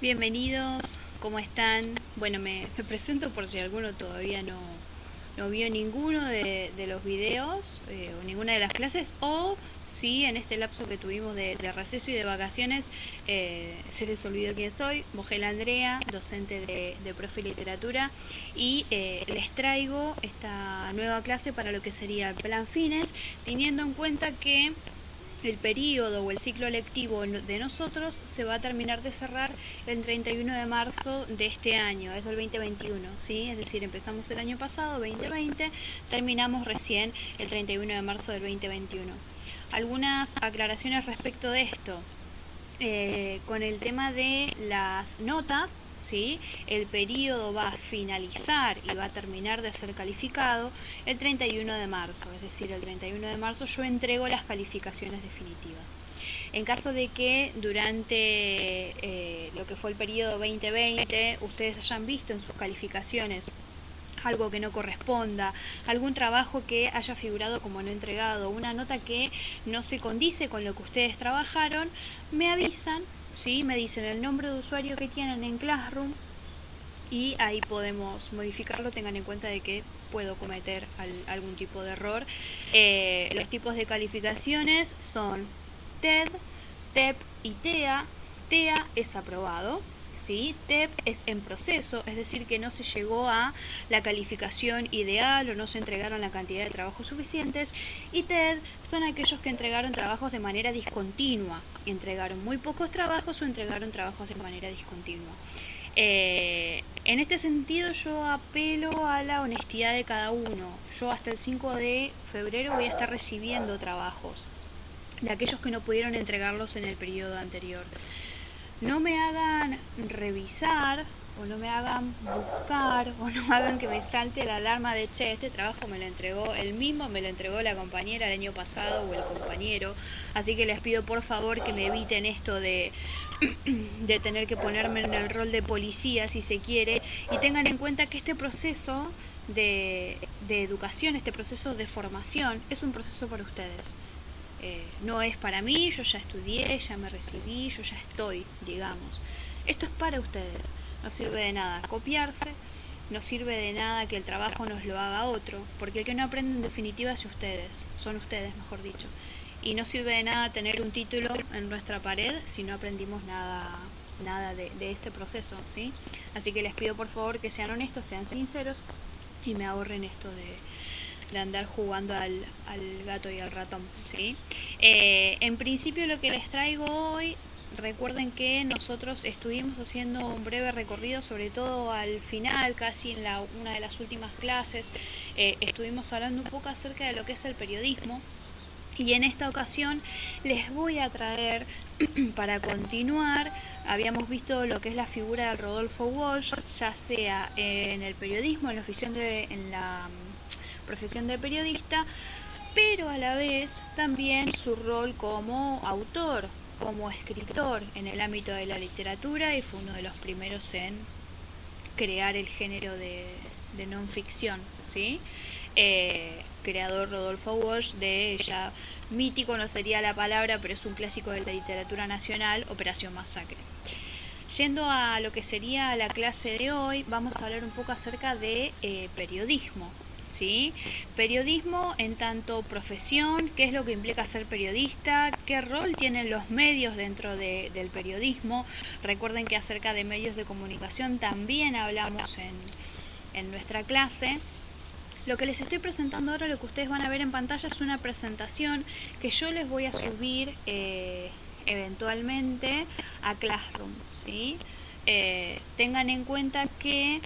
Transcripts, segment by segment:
Bienvenidos, ¿cómo están? Bueno, me presento por si alguno todavía no vio ninguno de los videos o ninguna de las clases, o si en este lapso que tuvimos de receso y de vacaciones se les olvidó quién soy. Bojel Andrea, docente de Profe Literatura, y les traigo esta nueva clase para lo que sería el plan fines, teniendo en cuenta que el periodo o el ciclo lectivo de nosotros se va a terminar de cerrar el 31 de marzo de este año, es del 2021, ¿sí? Es decir, empezamos el año pasado, 2020, terminamos recién el 31 de marzo del 2021. Algunas aclaraciones respecto de esto. Con el tema de las notas, ¿sí? El periodo va a finalizar y va a terminar de ser calificado el 31 de marzo, es decir, el 31 de marzo yo entrego las calificaciones definitivas. En caso de que durante lo que fue el periodo 2020 ustedes hayan visto en sus calificaciones algo que no corresponda, algún trabajo que haya figurado como no entregado, una nota que no se condice con lo que ustedes trabajaron, me avisan, ¿sí? Me dicen el nombre de usuario que tienen en Classroom y ahí podemos modificarlo. Tengan en cuenta de que puedo cometer algún tipo de error. Los tipos de calificaciones son TED, TEP y TEA. TEA es aprobado, ¿sí? TEP es en proceso, es decir, que no se llegó a la calificación ideal o no se entregaron la cantidad de trabajos suficientes. Y TED son aquellos que entregaron trabajos de manera discontinua, entregaron muy pocos trabajos o entregaron trabajos de manera discontinua. En este sentido yo apelo a la honestidad de cada uno. Yo hasta el 5 de febrero voy a estar recibiendo trabajos de aquellos que no pudieron entregarlos en el periodo anterior. No me hagan revisar o no me hagan buscar o no hagan que me salte la alarma de che, este trabajo me lo entregó el mismo, me lo entregó la compañera el año pasado o el compañero. Así que les pido por favor que me eviten esto de tener que ponerme en el rol de policía si se quiere, y tengan en cuenta que este proceso de educación, este proceso de formación es un proceso para ustedes. No es para mí, yo ya estudié, ya me recibí, yo ya estoy, digamos. Esto es para ustedes. No sirve de nada copiarse, no sirve de nada que el trabajo nos lo haga otro, porque el que no aprende en definitiva es ustedes, son ustedes, mejor dicho. Y no sirve de nada tener un título en nuestra pared si no aprendimos nada de este proceso, ¿sí? Así que les pido por favor que sean honestos, sean sinceros y me ahorren esto de andar jugando al gato y al ratón, ¿sí? En principio lo que les traigo hoy, recuerden que nosotros estuvimos haciendo un breve recorrido, sobre todo al final, casi en una de las últimas clases, estuvimos hablando un poco acerca de lo que es el periodismo. Y en esta ocasión les voy a traer, para continuar, habíamos visto lo que es la figura de Rodolfo Walsh, ya sea en el periodismo, en la profesión de periodista, pero a la vez también su rol como autor, como escritor en el ámbito de la literatura, y fue uno de los primeros en crear el género de non ficción, ¿sí? Creador Rodolfo Walsh de ya mítico no sería la palabra, pero es un clásico de la literatura nacional, Operación Masacre. Yendo a lo que sería la clase de hoy, vamos a hablar un poco acerca de periodismo, ¿sí? Periodismo en tanto profesión, qué es lo que implica ser periodista, qué rol tienen los medios dentro del periodismo. Recuerden que acerca de medios de comunicación también hablamos en nuestra clase. Lo que les estoy presentando ahora, lo que ustedes van a ver en pantalla, es una presentación que yo les voy a subir eventualmente a Classroom, ¿sí? Tengan en cuenta que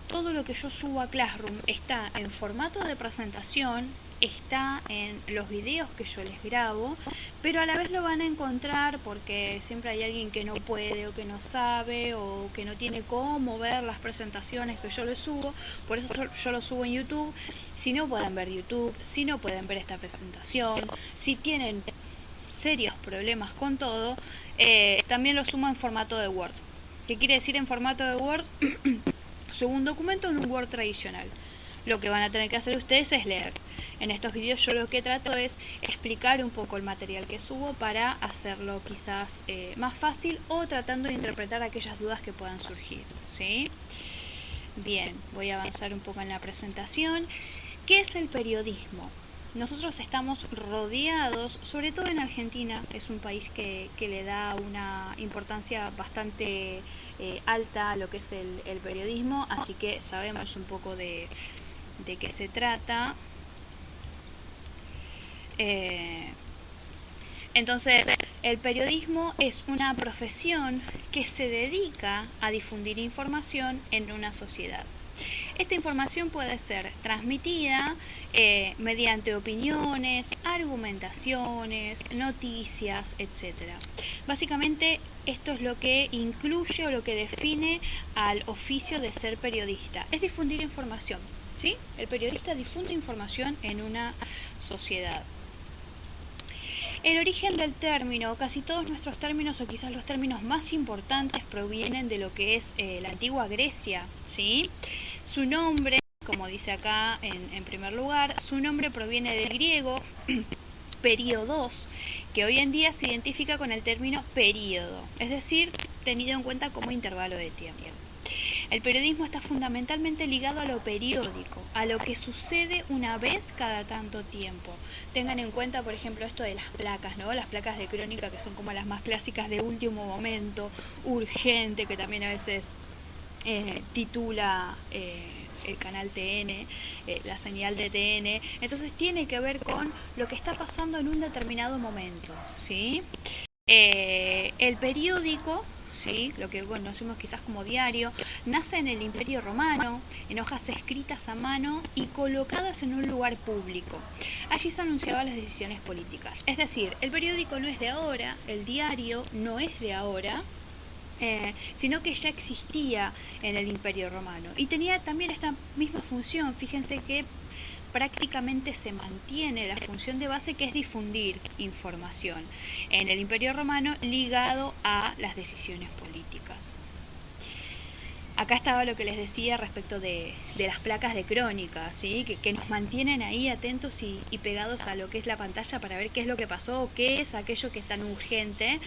todo lo que yo subo a Classroom está en formato de presentación, está en los videos que yo les grabo, pero a la vez lo van a encontrar porque siempre hay alguien que no puede o que no sabe o que no tiene cómo ver las presentaciones que yo les subo. Por eso yo lo subo en YouTube. Si no pueden ver YouTube, si no pueden ver esta presentación, si tienen serios problemas con todo, también lo sumo en formato de Word. ¿Qué quiere decir en formato de Word? Subo un documento en un Word tradicional. lo que van a tener que hacer ustedes es leer. En estos vídeos yo lo que trato es explicar un poco el material que subo para hacerlo quizás más fácil o tratando de interpretar aquellas dudas que puedan surgir, ¿sí? Bien, voy a avanzar un poco en la presentación. ¿Qué es el periodismo? Nosotros estamos rodeados, sobre todo en Argentina, es un país que le da una importancia bastante alta a lo que es el periodismo, así que sabemos un poco de qué se trata. Entonces, el periodismo es una profesión que se dedica a difundir información en una sociedad. Esta información puede ser transmitida mediante opiniones, argumentaciones, noticias, etc. Básicamente esto es lo que incluye o lo que define al oficio de ser periodista, es difundir información, ¿sí? El periodista difunde información en una sociedad. El origen del término, casi todos nuestros términos o quizás los términos más importantes provienen de lo que es la antigua Grecia, ¿sí? Su nombre, como dice acá en primer lugar, su nombre proviene del griego periodos, que hoy en día se identifica con el término período, es decir, tenido en cuenta como intervalo de tiempo. El periodismo está fundamentalmente ligado a lo periódico, a lo que sucede una vez cada tanto tiempo. Tengan en cuenta, por ejemplo, esto de las placas, ¿no? Las placas de crónica, que son como las más clásicas de último momento, urgente, que también a veces titula el canal TN, la señal de TN. Entonces tiene que ver con lo que está pasando en un determinado momento, ¿sí? El periódico, ¿sí? Lo que conocemos quizás como diario, nace en el Imperio Romano, en hojas escritas a mano y colocadas en un lugar público. Allí se anunciaban las decisiones políticas. Es decir, el periódico no es de ahora, el diario no es de ahora, sino que ya existía en el Imperio Romano y tenía también esta misma función. Fíjense que prácticamente se mantiene la función de base, que es difundir información en el Imperio Romano ligado a las decisiones políticas. Acá estaba lo que les decía respecto de las placas de crónica, ¿sí? que nos mantienen ahí atentos y pegados a lo que es la pantalla para ver qué es lo que pasó, o qué es aquello que es tan urgente.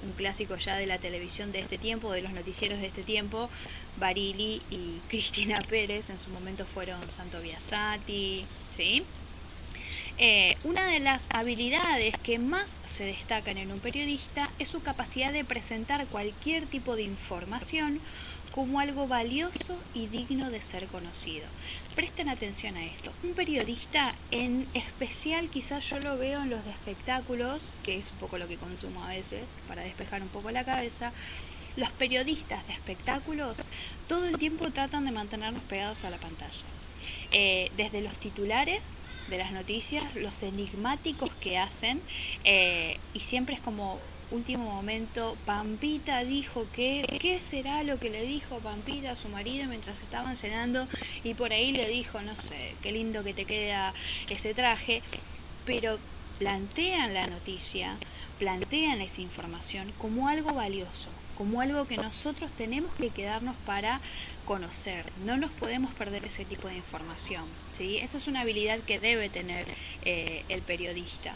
Un clásico ya de la televisión de este tiempo, de los noticieros de este tiempo, Barili y Cristina Pérez, en su momento fueron Santo Biasati, ¿sí? Una de las habilidades que más se destacan en un periodista es su capacidad de presentar cualquier tipo de información como algo valioso y digno de ser conocido. Presten atención a esto. Un periodista, en especial quizás yo lo veo en los de espectáculos, que es un poco lo que consumo a veces para despejar un poco la cabeza. Los periodistas de espectáculos todo el tiempo tratan de mantenernos pegados a la pantalla. Desde los titulares de las noticias, los enigmáticos que hacen, y siempre es como último momento, Pampita dijo que, ¿qué será lo que le dijo Pampita a su marido mientras estaban cenando? Y por ahí le dijo, no sé, qué lindo que te queda ese traje, pero plantean la noticia, plantean esa información como algo valioso, como algo que nosotros tenemos que quedarnos para conocer. No nos podemos perder ese tipo de información, ¿sí? Esa es una habilidad que debe tener el periodista.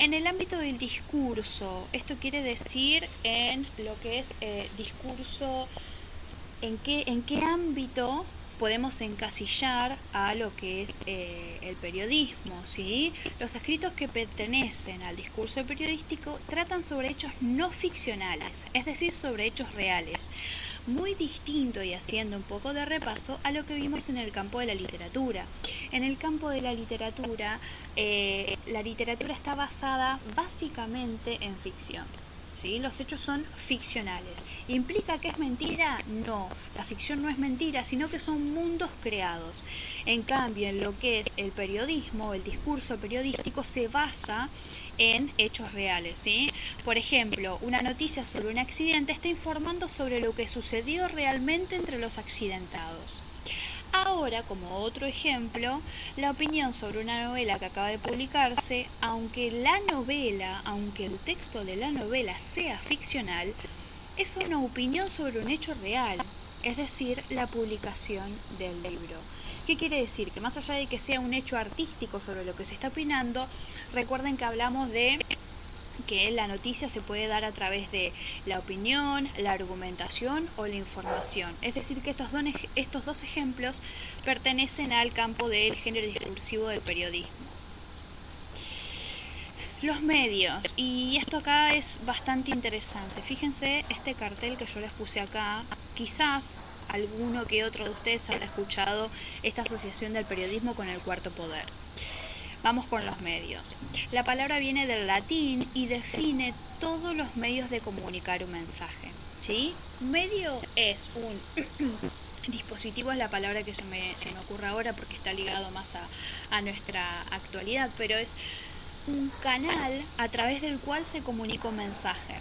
En el ámbito del discurso, esto quiere decir en lo que es discurso, en qué ámbito podemos encasillar a lo que es el periodismo, ¿sí? Los escritos que pertenecen al discurso periodístico tratan sobre hechos no ficcionales, es decir, sobre hechos reales. Muy distinto, y haciendo un poco de repaso, a lo que vimos en el campo de la literatura. En el campo de la literatura está basada básicamente en ficción, ¿sí? Los hechos son ficcionales. ¿Implica que es mentira? No, la ficción no es mentira, sino que son mundos creados. En cambio, en lo que es el periodismo, el discurso periodístico se basa en hechos reales, ¿sí? Por ejemplo, una noticia sobre un accidente está informando sobre lo que sucedió realmente entre los accidentados. Ahora, como otro ejemplo, la opinión sobre una novela que acaba de publicarse, aunque el texto de la novela sea ficcional, es una opinión sobre un hecho real. es decir, la publicación del libro. ¿Qué quiere decir? Que más allá de que sea un hecho artístico sobre lo que se está opinando, recuerden que hablamos de que la noticia se puede dar a través de la opinión, la argumentación o la información. Es decir, que estos dos ejemplos pertenecen al campo del género discursivo del periodismo. Los medios, y esto acá es bastante interesante. Fíjense este cartel que yo les puse acá, quizás alguno que otro de ustedes habrá escuchado esta asociación del periodismo con el cuarto poder. Vamos con los medios. La palabra viene del latín y define todos los medios de comunicar un mensaje. ¿Sí? Medio es un dispositivo, es la palabra que se me ocurre ahora porque está ligado más a nuestra actualidad, pero es un canal a través del cual se comunica un mensaje.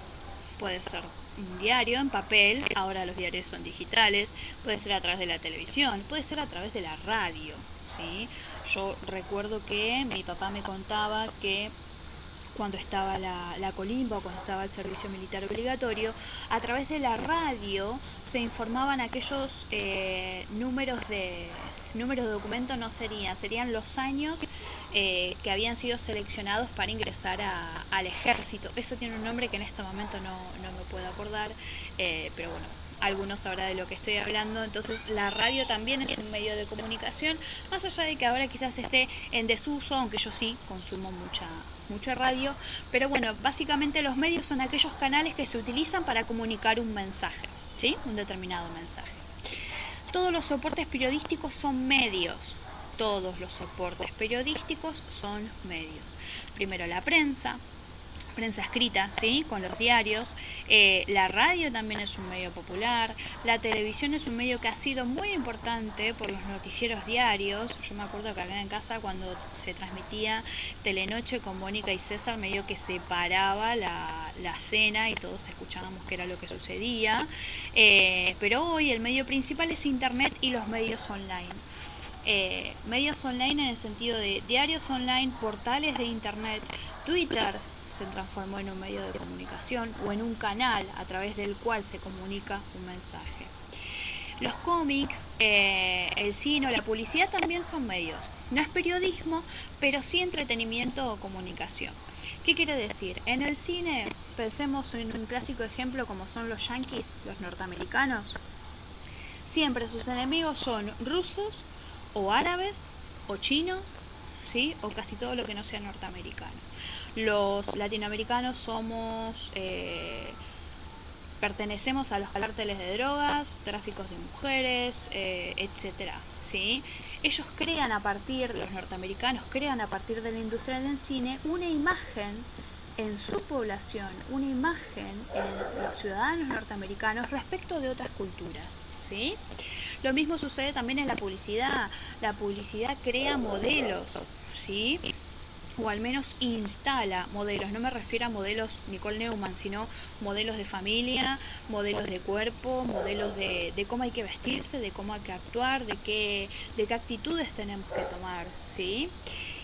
Puede ser un diario en papel, ahora los diarios son digitales, puede ser a través de la televisión, puede ser a través de la radio, ¿sí? Yo recuerdo que mi papá me contaba que cuando estaba la colimba o cuando estaba el servicio militar obligatorio, a través de la radio se informaban aquellos números de documento, no serían los años que habían sido seleccionados para ingresar al ejército. Eso tiene un nombre que en este momento no me puedo acordar, pero bueno, algunos sabrán de lo que estoy hablando. Entonces la radio también es un medio de comunicación, más allá de que ahora quizás esté en desuso, aunque yo sí consumo mucha radio, pero bueno, básicamente los medios son aquellos canales que se utilizan para comunicar un mensaje, ¿sí? Un determinado mensaje. Todos los soportes periodísticos son medios. Todos los soportes periodísticos son medios. Primero la prensa escrita, ¿sí? Con los diarios. La radio también es un medio popular. La televisión es un medio que ha sido muy importante por los noticieros diarios. Yo me acuerdo que acá en casa, cuando se transmitía Telenoche con Mónica y César, medio que se paraba la cena y todos escuchábamos qué era lo que sucedía. Pero hoy el medio principal es Internet y los medios online. Medios online en el sentido de diarios online, portales de Internet, Twitter se transformó en un medio de comunicación o en un canal a través del cual se comunica un mensaje. Los cómics, el cine o la publicidad también son medios. No es periodismo, pero sí entretenimiento o comunicación. ¿Qué quiere decir? En el cine, pensemos en un clásico ejemplo como son los yanquis, los norteamericanos. Siempre sus enemigos son rusos o árabes o chinos, ¿sí? O casi todo lo que no sea norteamericano. Los latinoamericanos pertenecemos a los cárteles de drogas, tráficos de mujeres, etcétera, ¿sí? Ellos los norteamericanos crean a partir de la industria del cine una imagen en su población, una imagen en los ciudadanos norteamericanos respecto de otras culturas, ¿sí? Lo mismo sucede también en la publicidad. La publicidad crea modelos, ¿sí? O al menos instala modelos. No me refiero a modelos Nicole Neumann, sino modelos de familia, modelos de cuerpo, modelos de cómo hay que vestirse, de cómo hay que actuar, de qué actitudes tenemos que tomar, ¿sí?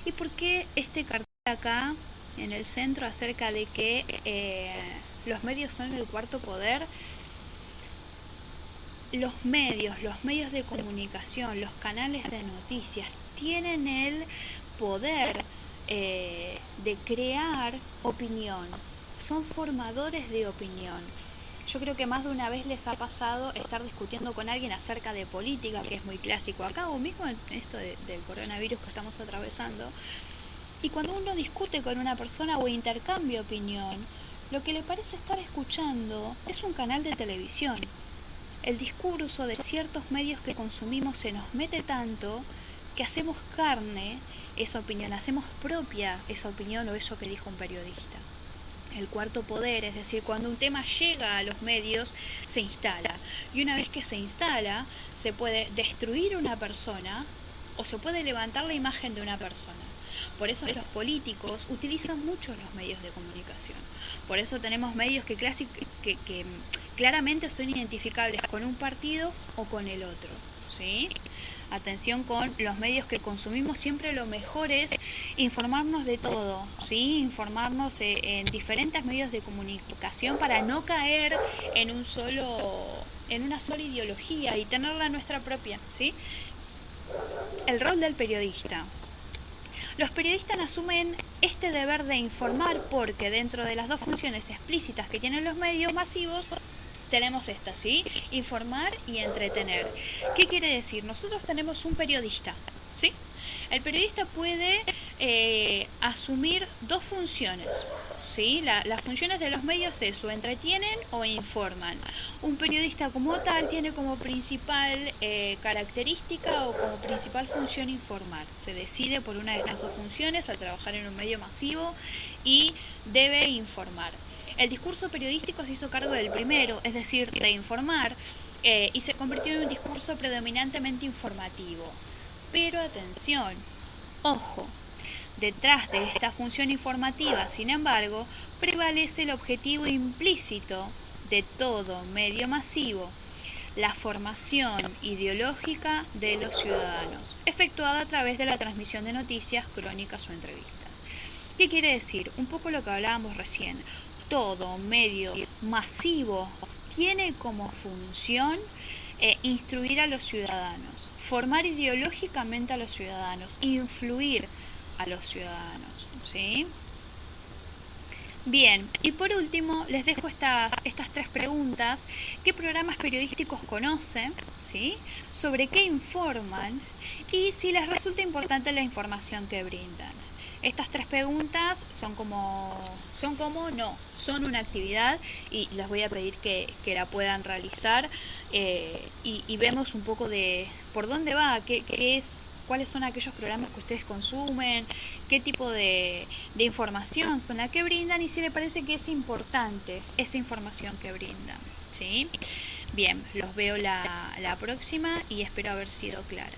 ¿Y por qué este cartel acá en el centro acerca de que los medios son el cuarto poder? Los medios de comunicación, los canales de noticias tienen el poder de crear opinión, son formadores de opinión. Yo creo que más de una vez les ha pasado estar discutiendo con alguien acerca de política, que es muy clásico acá, o mismo en esto del coronavirus que estamos atravesando, y cuando uno discute con una persona o intercambia opinión, lo que le parece estar escuchando es un canal de televisión. El discurso de ciertos medios que consumimos se nos mete tanto que hacemos carne esa opinión, hacemos propia esa opinión o eso que dijo un periodista. El cuarto poder, es decir, cuando un tema llega a los medios, se instala. Y una vez que se instala, se puede destruir una persona o se puede levantar la imagen de una persona. Por eso los políticos utilizan mucho los medios de comunicación. Por eso tenemos medios que claramente son identificables con un partido o con el otro, ¿sí? Atención con los medios que consumimos, siempre lo mejor es informarnos de todo, ¿sí? Informarnos en diferentes medios de comunicación para no caer en un solo en una sola ideología y tenerla nuestra propia, ¿sí? El rol del periodista. Los periodistas asumen este deber de informar porque dentro de las dos funciones explícitas que tienen los medios masivos tenemos esta, ¿sí? Informar y entretener. ¿Qué quiere decir? Nosotros tenemos un periodista, ¿sí? El periodista puede asumir dos funciones, ¿sí? Las funciones de los medios es o entretienen o informan. Un periodista como tal tiene como principal característica o como principal función informar. Se decide por una de estas dos funciones al trabajar en un medio masivo y debe informar. El discurso periodístico se hizo cargo del primero, es decir, de informar, y se convirtió en un discurso predominantemente informativo. Pero atención, ojo, detrás de esta función informativa, sin embargo, prevalece el objetivo implícito de todo medio masivo, la formación ideológica de los ciudadanos, efectuada a través de la transmisión de noticias, crónicas o entrevistas. ¿Qué quiere decir? Un poco lo que hablábamos recién. Todo medio masivo tiene como función instruir a los ciudadanos, formar ideológicamente a los ciudadanos, influir a los ciudadanos, ¿sí? Bien, y por último les dejo estas tres preguntas. ¿Qué programas periodísticos conocen? ¿Sí? ¿Sobre qué informan? Y si les resulta importante la información que brindan. Estas tres preguntas son una actividad y les voy a pedir que la puedan realizar y vemos un poco de por dónde va, cuáles son aquellos programas que ustedes consumen, qué tipo de información son la que brindan y si les parece que es importante esa información que brindan, ¿sí? Bien, los veo la próxima y espero haber sido clara.